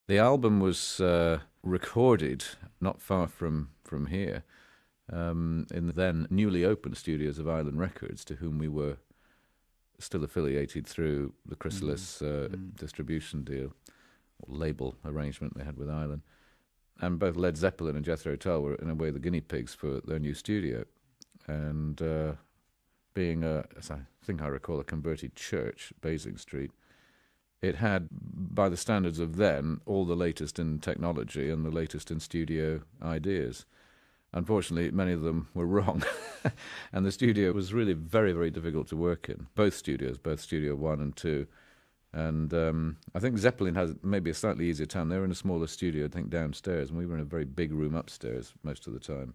The album was recorded not far from here, in the then newly opened studios of Island Records, to whom we were still affiliated through the Chrysalis distribution deal, or label arrangement they had with Island. And both Led Zeppelin and Jethro Tull were, in a way, the guinea pigs for their new studio. And being, as I think I recall, a converted church, Basing Street, it had, by the standards of then, all the latest in technology and the latest in studio ideas. Unfortunately, many of them were wrong, and the studio was really very, very difficult to work in. Both studios, both Studio 1 and 2. And I think Zeppelin has maybe a slightly easier time. They were in a smaller studio, I think, downstairs, and we were in a very big room upstairs most of the time.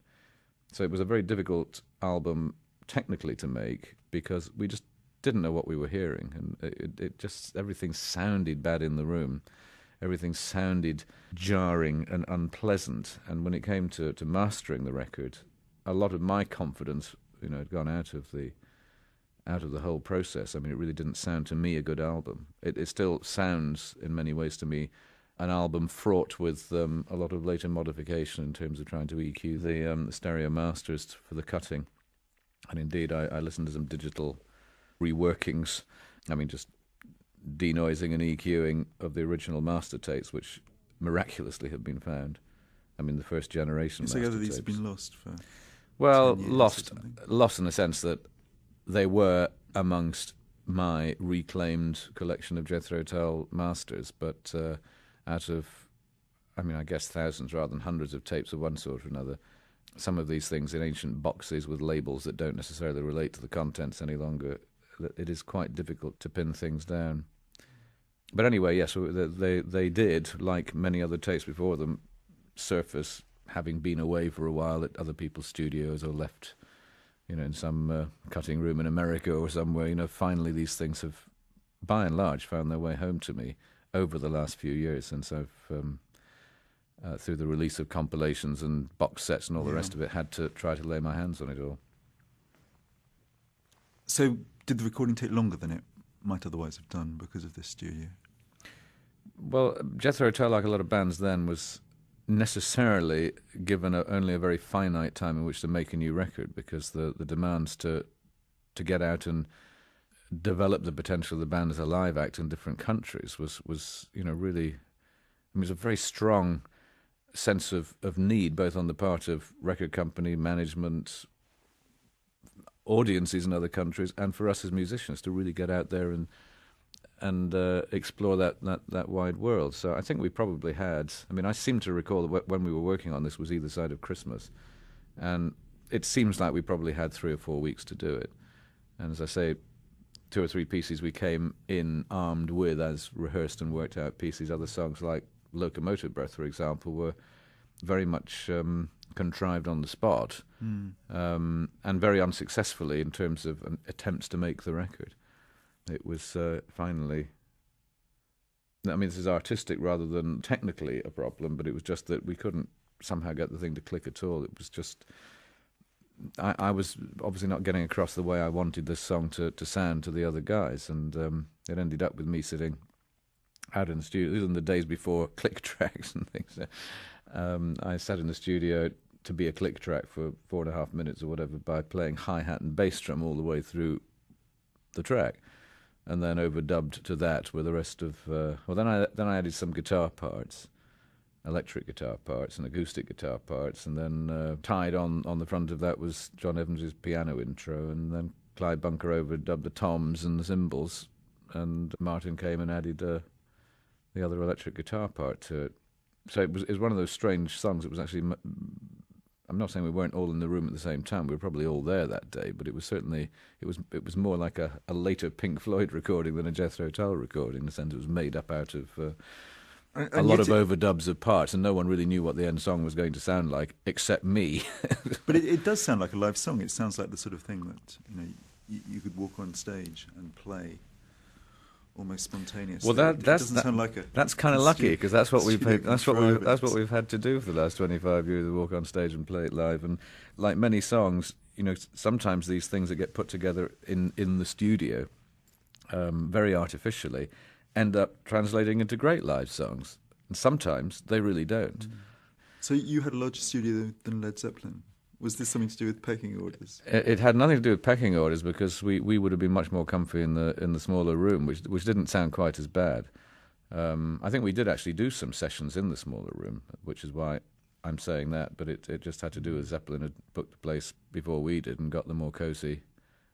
So it was a very difficult album technically to make because we just didn't know what we were hearing, and it just, everything sounded bad in the room. Everything sounded jarring and unpleasant. And when it came to mastering the record, a lot of my confidence, had gone out of the whole process. I mean, it really didn't sound to me a good album. It still sounds, in many ways, to me, an album fraught with a lot of later modification in terms of trying to EQ the stereo masters for the cutting. And indeed, I listened to some digital reworkings. I mean, just denoising and EQing of the original master tapes, which miraculously have been found. I mean, the first generation master tapes. So these have been lost for 10 years lost in the sense that they were amongst my reclaimed collection of Jethro Tull masters, but out of, I guess thousands rather than hundreds of tapes of one sort or another, some of these things in ancient boxes with labels that don't necessarily relate to the contents any longer, it is quite difficult to pin things down. But anyway, yes, they did, like many other tapes before them, surface having been away for a while at other people's studios or left, in some cutting room in America or somewhere. Finally these things have, by and large, found their way home to me over the last few years since I've, through the release of compilations and box sets and all the rest of it, had to try to lay my hands on it all. So did the recording take longer than it might otherwise have done because of this studio? Well, Jethro Tull, like a lot of bands then, was necessarily given only a very finite time in which to make a new record, because the demands to get out and develop the potential of the band as a live act in different countries was really, it was a very strong sense of need, both on the part of record company management, audiences in other countries, and for us as musicians to really get out there and explore that wide world. So I think we probably had, I seem to recall that when we were working on this was either side of Christmas, and it seems like we probably had 3 or 4 weeks to do it. And as I say, 2 or 3 pieces we came in armed with as rehearsed and worked out pieces. Other songs like Locomotive Breath, for example, were very much contrived on the spot, and very unsuccessfully in terms of attempts to make the record. It was finally, this is artistic rather than technically a problem, but it was just that we couldn't somehow get the thing to click at all. It was just, I was obviously not getting across the way I wanted this song to sound to the other guys, and it ended up with me sitting out in the studio. These are the days before click tracks and things. I sat in the studio to be a click track for 4.5 minutes or whatever by playing hi-hat and bass drum all the way through the track, and then overdubbed to that with the rest of. Then I added some guitar parts, electric guitar parts and acoustic guitar parts, and then tied on the front of that was John Evans' piano intro, and then Clyde Bunker overdubbed the toms and the cymbals, and Martin came and added the other electric guitar part to it. So it was one of those strange songs. It was actually. I'm not saying we weren't all in the room at the same time. We were probably all there that day, but it was certainly it was more like a later Pink Floyd recording than a Jethro Tull recording. In the sense it was made up out of a lot of overdubs of parts, and no one really knew what the end song was going to sound like except me. But it does sound like a live song. It sounds like the sort of thing that you could walk on stage and play almost spontaneously. Well, that's kind of lucky, because that's what we've had to do for the last 25 years: walk on stage and play it live. And like many songs, sometimes these things that get put together in the studio, very artificially, end up translating into great live songs. And sometimes they really don't. So you had a larger studio than Led Zeppelin. Was this something to do with pecking orders? It had nothing to do with pecking orders, because we would have been much more comfy in the smaller room, which didn't sound quite as bad. I think we did actually do some sessions in the smaller room, which is why I'm saying that. But it just had to do with Zeppelin had booked the place before we did and got the more cosy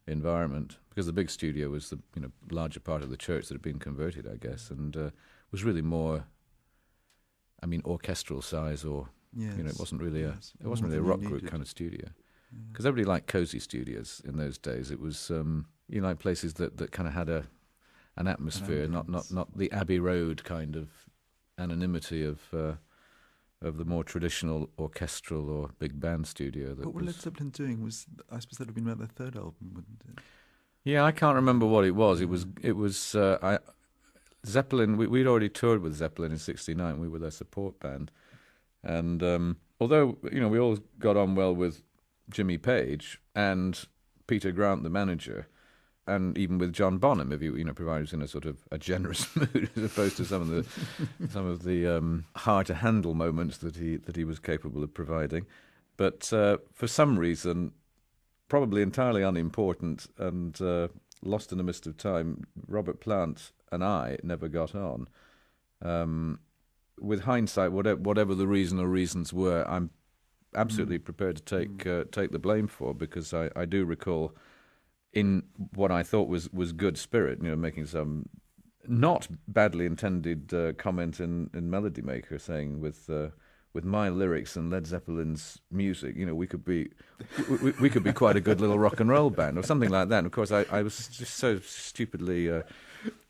environment, because the big studio was the larger part of the church that had been converted, I guess, and was really more, orchestral size, or it wasn't really a rock group kind of studio, because everybody liked cozy studios in those days. It was like places that kind of had an atmosphere, not the Abbey Road kind of anonymity of the more traditional orchestral or big band studio. What were Led Zeppelin doing? I suppose that would have been about their third album, wouldn't it? Yeah, I can't remember what it was. It was Zeppelin. We'd already toured with Zeppelin in '69. We were their support band, and although we all got on well with Jimmy Page and Peter Grant, the manager, and even with John Bonham, if provided he was in a sort of a generous mood, as opposed to some of the hard to handle moments that he was capable of providing. But for some reason, probably entirely unimportant and lost in the mist of time, Robert Plant and I never got on. With hindsight, whatever the reason or reasons were, I'm absolutely prepared to take the blame for, because I do recall, in what I thought was good spirit, making some not badly intended comment in Melody Maker, saying with my lyrics and Led Zeppelin's music, we could be quite a good little rock and roll band or something like that. And of course, I was just so stupidly,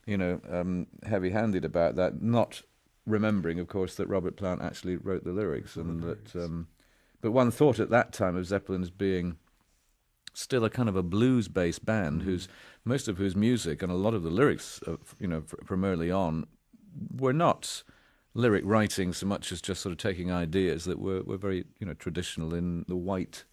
heavy-handed about that, not remembering, of course, that Robert Plant actually wrote the lyrics, and that. But one thought at that time of Zeppelin as being still a kind of a blues-based band, most of whose music and a lot of the lyrics, from early on, were not lyric writing so much as just sort of taking ideas that were very traditional in the white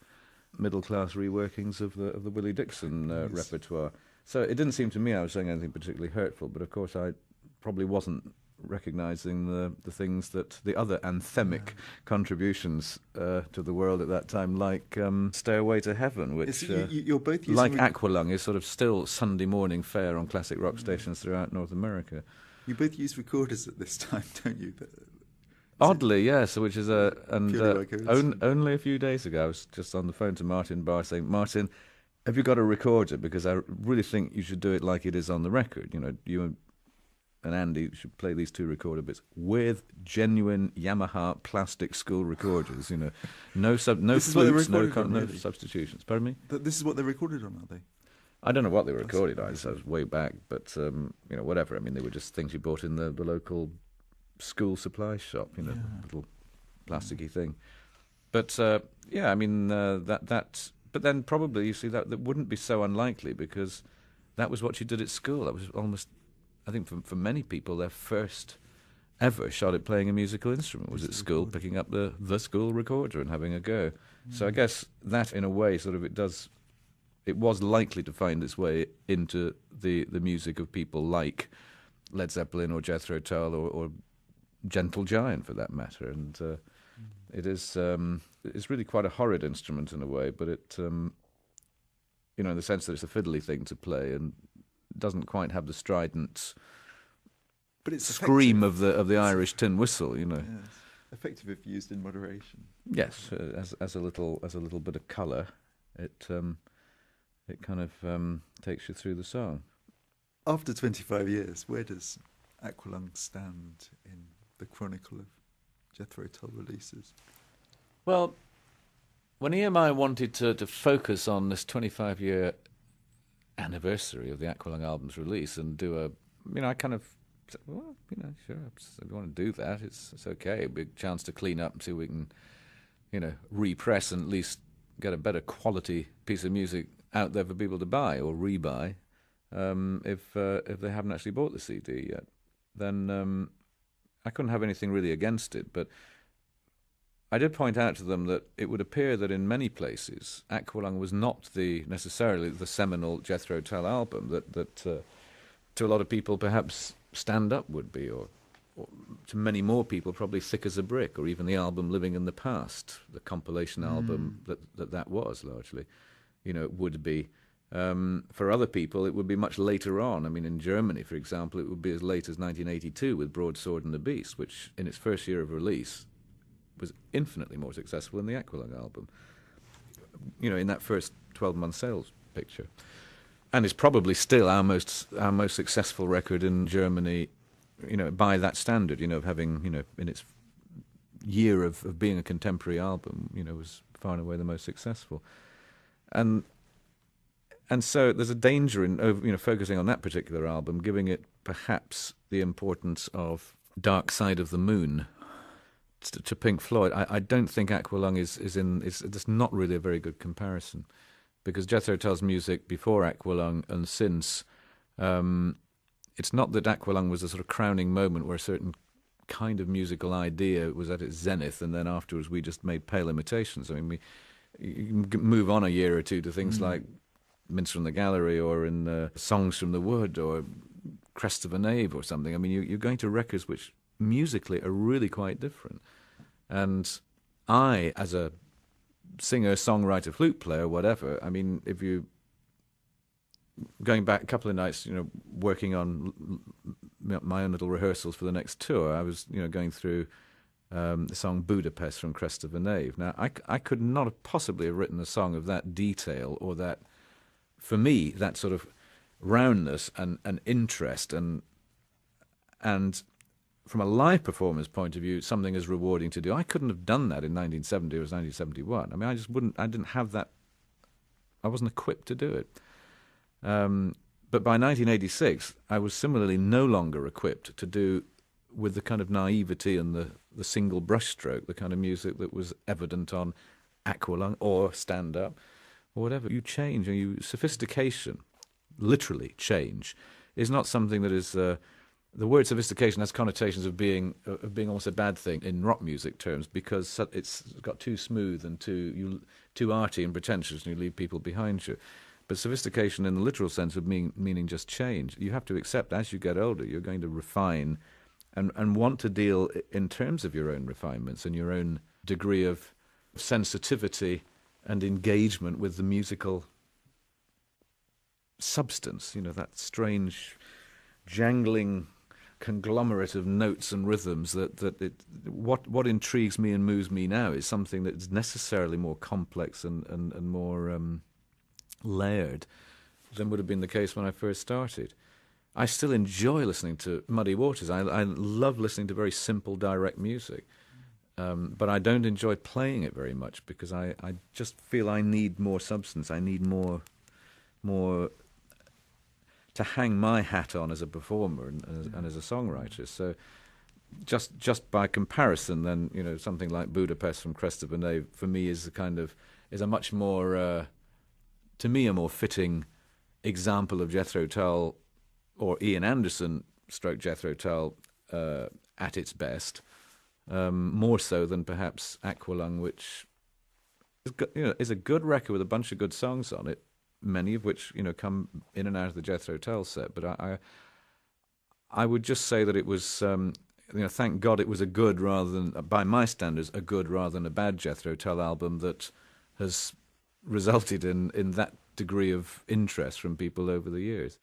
middle-class reworkings of the Willie Dixon repertoire. So it didn't seem to me I was saying anything particularly hurtful, but of course I probably wasn't recognising the things that the other anthemic contributions to the world at that time, like Stairway to Heaven, which, you're both using like Aqualung, is sort of still Sunday morning fare on classic rock stations throughout North America. You both use recorders at this time, don't you? Oddly, yes, which is only a few days ago I was just on the phone to Martin Barr saying, Martin, have you got a recorder? Because I really think you should do it like it is on the record. You and Andy should play these two recorder bits with genuine Yamaha plastic school recorders. No flutes, no substitutions. Pardon me? This is what they recorded on, are they? I don't know what they were recorded on. So I was way back, but whatever. I mean, they were just things you bought in the local school supply shop. Little plasticky thing. But that. But then probably you see that wouldn't be so unlikely, because that was what you did at school. That was almost, I think, for many people, their first ever shot at playing a musical instrument was at school, picking up the school recorder and having a go. So I guess that, in a way, sort of it was likely to find its way into the music of people like Led Zeppelin or Jethro Tull or Gentle Giant, for that matter. And it is it's really quite a horrid instrument in a way, but it in the sense that it's a fiddly thing to play and doesn't quite have the strident scream of the Irish tin whistle, Yes. Effective if used in moderation. Yes, as a little bit of colour, it kind of takes you through the song. After 25 years, where does Aqualung stand in the chronicle of Jethro Tull releases? Well, when EMI wanted to focus on this 25-year anniversary of the Aqualung album's release and do I kind of said, well, sure, if you want to do that, it's okay. A big chance to clean up and see if we can, repress and at least get a better quality piece of music out there for people to buy or rebuy, if they haven't actually bought the CD yet. Then I couldn't have anything really against it, but I did point out to them that it would appear that in many places Aqualung was not necessarily the seminal Jethro Tull album that to a lot of people perhaps Stand Up would be, or to many more people, probably Thick as a Brick, or even the album Living in the Past, the compilation album that was largely, it would be. For other people, it would be much later on. I mean, in Germany, for example, it would be as late as 1982 with Broadsword and the Beast, which in its first year of release was infinitely more successful than the Aqualung album, in that first 12-month sales picture. And it's probably still our most successful record in Germany, by that standard, of having, in its year of being a contemporary album, was far and away the most successful. And so there's a danger in focusing on that particular album, giving it perhaps the importance of Dark Side of the Moon to Pink Floyd. I don't think Aqualung is just not really a very good comparison, because Jethro Tull's music before Aqualung and since, it's not that Aqualung was a sort of crowning moment where a certain kind of musical idea was at its zenith, and then afterwards we just made pale imitations. I mean, you can move on a year or two to things like Minster in the Gallery, or in Songs from the Wood, or Crest of a Knave or something. I mean, you're going to records which musically are really quite different. And I, as a singer, songwriter, flute player, whatever, I mean, if you going back a couple of nights, working on my own little rehearsals for the next tour, I was, going through the song Budapest from Crest of a Knave. Now, I could not have possibly have written a song of that detail, or that, for me, that sort of roundness and interest, and from a live performance point of view, something as rewarding to do. I couldn't have done that in 1970 or 1971. I mean, I didn't have that. I wasn't equipped to do it. But by 1986, I was similarly no longer equipped to do with the kind of naivety and the single brushstroke, the kind of music that was evident on Aqualung or Stand Up or whatever. You change, and sophistication, literally change, is not something that is. The word sophistication has connotations of being almost a bad thing in rock music terms, because it's got too smooth and too arty and pretentious, and you leave people behind you. But sophistication in the literal sense of meaning just change. You have to accept, as you get older, you're going to refine and want to deal in terms of your own refinements and your own degree of sensitivity and engagement with the musical substance, that strange jangling conglomerate of notes and rhythms what intrigues me and moves me now is something that is necessarily more complex and more layered than would have been the case when I first started. I still enjoy listening to Muddy Waters. I love listening to very simple, direct music, but I don't enjoy playing it very much, because I just feel I need more substance. I need more to hang my hat on as a performer and as a songwriter. So just by comparison, then, something like Budapest from Crest of a Knave for me is a much more, to me, a more fitting example of Jethro Tull, or Ian Anderson stroke Jethro Tull at its best, more so than perhaps Aqualung, which is a good record with a bunch of good songs on it, many of which come in and out of the Jethro Tull set. But I would just say that it was, thank God it was a good rather than, by my standards, a good rather than a bad Jethro Tull album that has resulted in that degree of interest from people over the years.